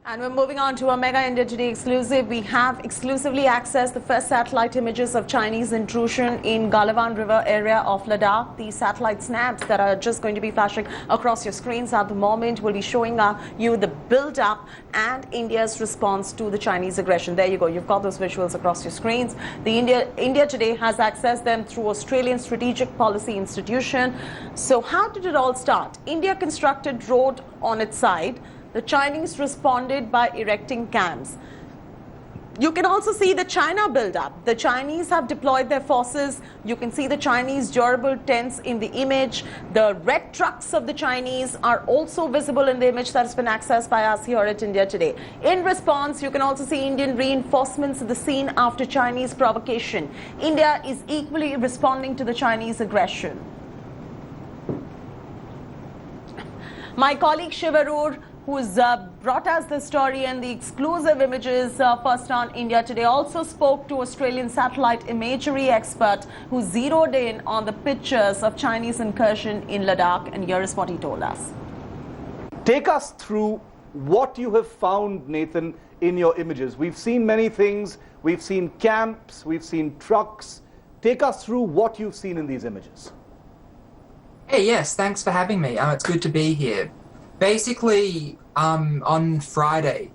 And we're moving on to a Mega India Today exclusive. We have exclusively accessed the first satellite images of Chinese intrusion in Galwan River area of Ladakh. These satellite snaps that are just going to be flashing across your screens at the moment will be showing you the build-up and India's response to the Chinese aggression. There you go. You've got those visuals across your screens. The India Today has accessed them through Australian Strategic Policy Institution. So how did it all start? India constructed road on its side. The Chinese responded by erecting camps. You can also see the China build-up. The Chinese have deployed their forces. You can see the Chinese durable tents in the image. The red trucks of the Chinese are also visible in the image that has been accessed by us here at India Today. In response, you can also see Indian reinforcements at the scene after Chinese provocation. India is equally responding to the Chinese aggression. My colleague Shivarur, who's brought us the story and the exclusive images first on India Today, also spoke to Australian Satellite Imagery Expert who zeroed in on the pictures of Chinese incursion in Ladakh, and here is what he told us. Take us through what you have found, Nathan, in your images. We've seen many things. We've seen camps, we've seen trucks. Take us through what you've seen in these images. Hey, yes, thanks for having me. It's good to be here. Basically, on Friday,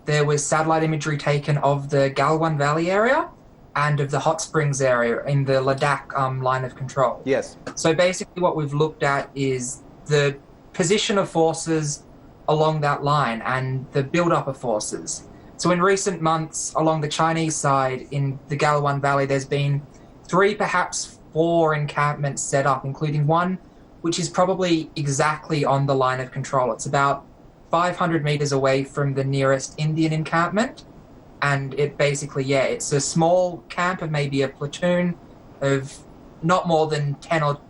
there was satellite imagery taken of the Galwan Valley area and of the hot springs area in the Ladakh line of control. Yes. So basically what we've looked at is the position of forces along that line and the build-up of forces. So in recent months, along the Chinese side in the Galwan Valley, there's been 3, perhaps 4 encampments set up, including one which is probably exactly on the line of control. It's about 500 meters away from the nearest Indian encampment. And it basically, it's a small camp of maybe a platoon of not more than 10 or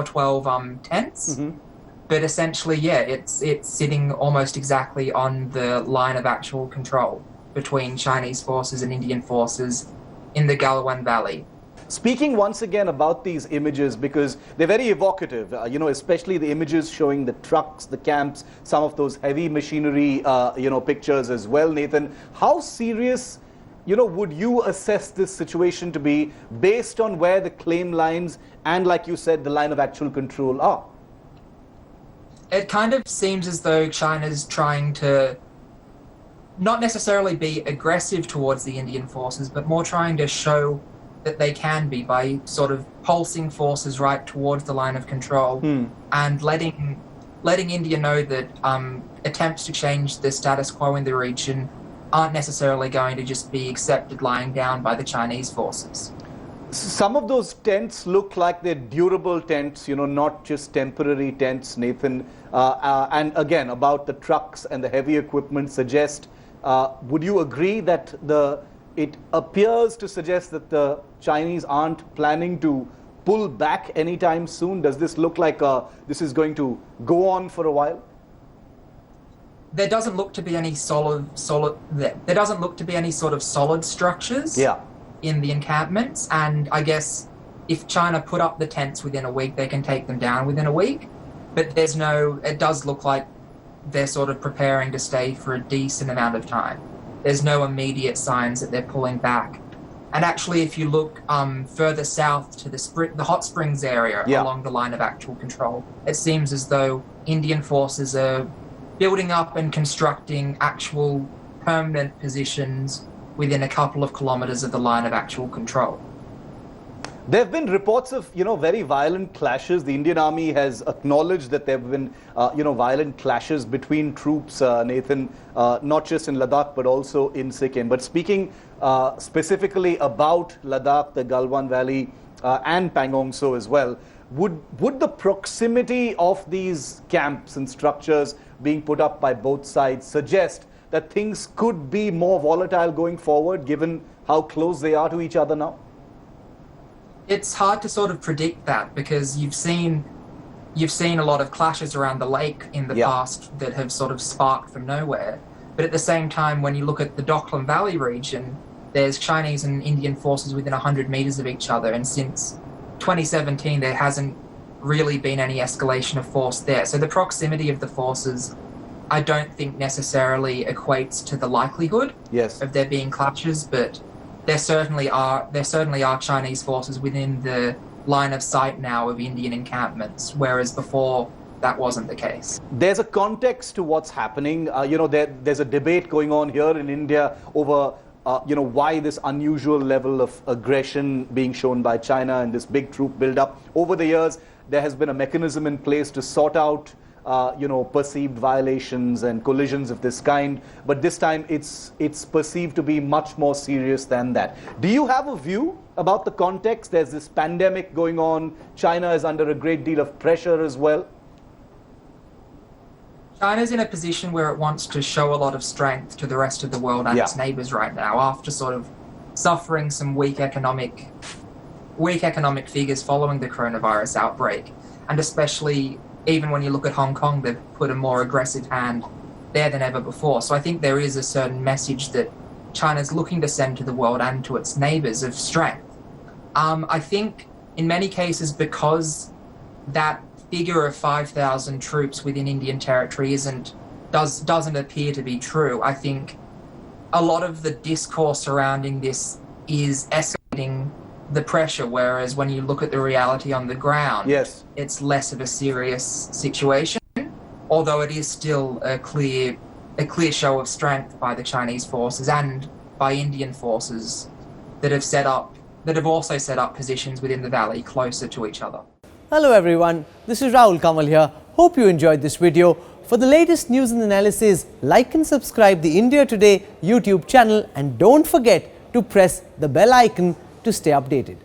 12 tents. Mm-hmm. But essentially, it's sitting almost exactly on the line of actual control between Chinese forces and Indian forces in the Galwan Valley. Speaking once again about these images, because they're very evocative, especially the images showing the trucks, the camps, some of those heavy machinery, pictures as well, Nathan. How serious, would you assess this situation to be based on where the claim lines and, like you said, the line of actual control are? It kind of seems as though China's trying to not necessarily be aggressive towards the Indian forces, but more trying to show that they can be by sort of pulsing forces right towards the line of control and letting India know that attempts to change the status quo in the region aren't necessarily going to just be accepted lying down by the Chinese forces. Some of those tents look like they're durable tents, not just temporary tents, Nathan. And again, about the trucks and the heavy equipment suggest, would you agree that it appears to suggest that the Chinese aren't planning to pull back anytime soon? Does this look like this is going to go on for a while? There doesn't look to be any there doesn't look to be any sort of solid structures in the encampments, and I guess if China put up the tents within a week, they can take them down within a week. But it does look like they're sort of preparing to stay for a decent amount of time. There's no immediate signs that they're pulling back. And actually, if you look further south to the hot springs area along the line of actual control, it seems as though Indian forces are building up and constructing actual permanent positions within a couple of kilometers of the line of actual control. There have been reports of, very violent clashes. The Indian Army has acknowledged that there have been, violent clashes between troops, Nathan, not just in Ladakh, but also in Sikkim. But speaking specifically about Ladakh, the Galwan Valley, and Pangong So as well, would the proximity of these camps and structures being put up by both sides suggest that things could be more volatile going forward, given how close they are to each other now? It's hard to sort of predict that, because you've seen a lot of clashes around the lake in the past that have sort of sparked from nowhere. But at the same time, when you look at the Doklam Valley region, there's Chinese and Indian forces within 100 meters of each other, and since 2017 there hasn't really been any escalation of force there. So the proximity of the forces I don't think necessarily equates to the likelihood Yes. of there being clashes, but there certainly are Chinese forces within the line of sight now of Indian encampments, whereas before that wasn't the case. There's a context to what's happening. There's a debate going on here in India over why this unusual level of aggression being shown by China and this big troop buildup. Over the years, there has been a mechanism in place to sort out perceived violations and collisions of this kind, but this time it's perceived to be much more serious than that. Do you have a view about the context? There's this pandemic going on. China is under a great deal of pressure as well. China's in a position where it wants to show a lot of strength to the rest of the world and its neighbors right now, after sort of suffering some weak economic figures following the coronavirus outbreak. And especially, even when you look at Hong Kong, they've put a more aggressive hand there than ever before. So I think there is a certain message that China's looking to send to the world and to its neighbors of strength. I think in many cases, because that figure of 5,000 troops within Indian territory doesn't appear to be true, I think a lot of the discourse surrounding this is escalating the pressure, whereas when you look at the reality on the ground, it's less of a serious situation, although it is still a clear show of strength by the Chinese forces and by Indian forces that have also set up positions within the valley closer to each other. Hello everyone, this is Rahul Kamal here. Hope you enjoyed this video. For the latest news and analysis, like and subscribe the India Today YouTube channel, and don't forget to press the bell icon to stay updated.